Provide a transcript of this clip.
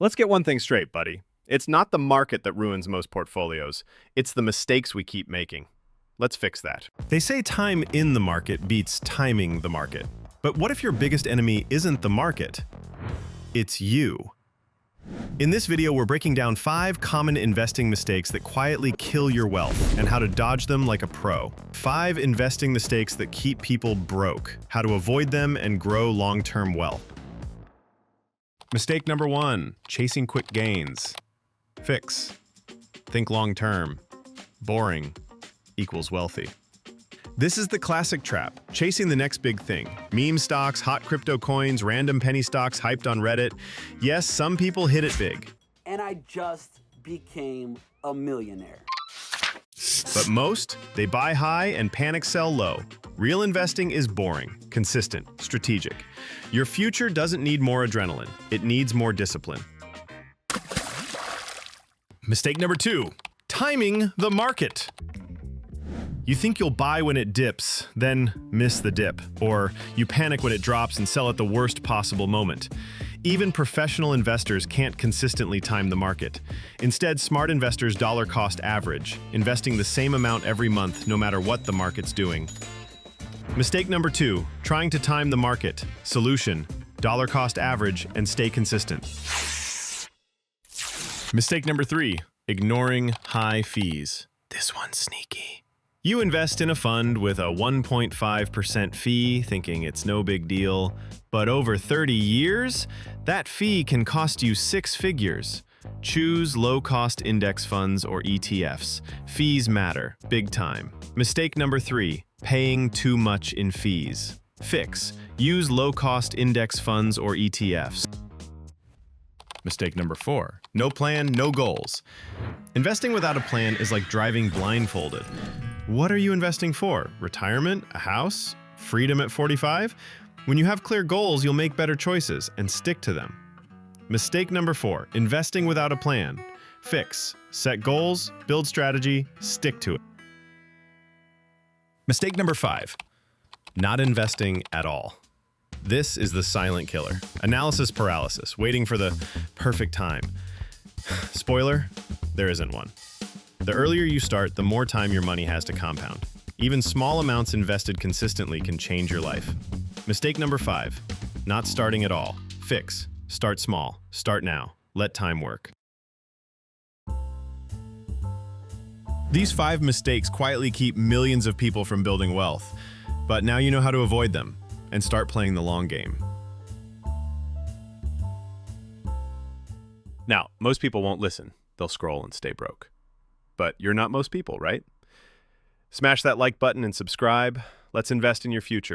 Let's get one thing straight, buddy. It's not the market that ruins most portfolios. It's the mistakes we keep making. Let's fix that. They say time in the market beats timing the market. But what if your biggest enemy isn't the market? It's you. In this video, we're breaking down 5 common investing mistakes that quietly kill your wealth and how to dodge them like a pro. 5 investing mistakes that keep people broke, how to avoid them and grow long-term wealth. Mistake number 1, chasing quick gains. Fix. Think long-term. Boring equals wealthy. This is the classic trap, chasing the next big thing. Meme stocks, hot crypto coins, random penny stocks hyped on Reddit. Yes, some people hit it big. And I just became a millionaire. But most, they buy high and panic sell low. Real investing is boring, consistent, strategic. Your future doesn't need more adrenaline. It needs more discipline. Mistake number 2, timing the market. You think you'll buy when it dips, then miss the dip. Or you panic when it drops and sell at the worst possible moment. Even professional investors can't consistently time the market. Instead, smart investors dollar cost average, investing the same amount every month no matter what the market's doing. Mistake number 2, trying to time the market. Solution, dollar cost average and stay consistent. Mistake number 3, ignoring high fees. This one's sneaky. You invest in a fund with a 1.5% fee, thinking it's no big deal, but over 30 years, that fee can cost you 6 figures. Choose low-cost index funds or ETFs. Fees matter, big time. Mistake number 3, paying too much in fees. Fix. Use low-cost index funds or ETFs. Mistake number 4, no plan, no goals. Investing without a plan is like driving blindfolded. What are you investing for? Retirement? A house? Freedom at 45? When you have clear goals, you'll make better choices and stick to them. Mistake number 4, investing without a plan. Fix. Set goals, build strategy, stick to it. Mistake number 5, not investing at all. This is the silent killer. Analysis paralysis, waiting for the perfect time. Spoiler, there isn't one. The earlier you start, the more time your money has to compound. Even small amounts invested consistently can change your life. Mistake number 5, not starting at all. Fix. Start small. Start now. Let time work. These 5 mistakes quietly keep millions of people from building wealth. But now you know how to avoid them and start playing the long game. Now, most people won't listen. They'll scroll and stay broke. But you're not most people, right? Smash that like button and subscribe. Let's invest in your future.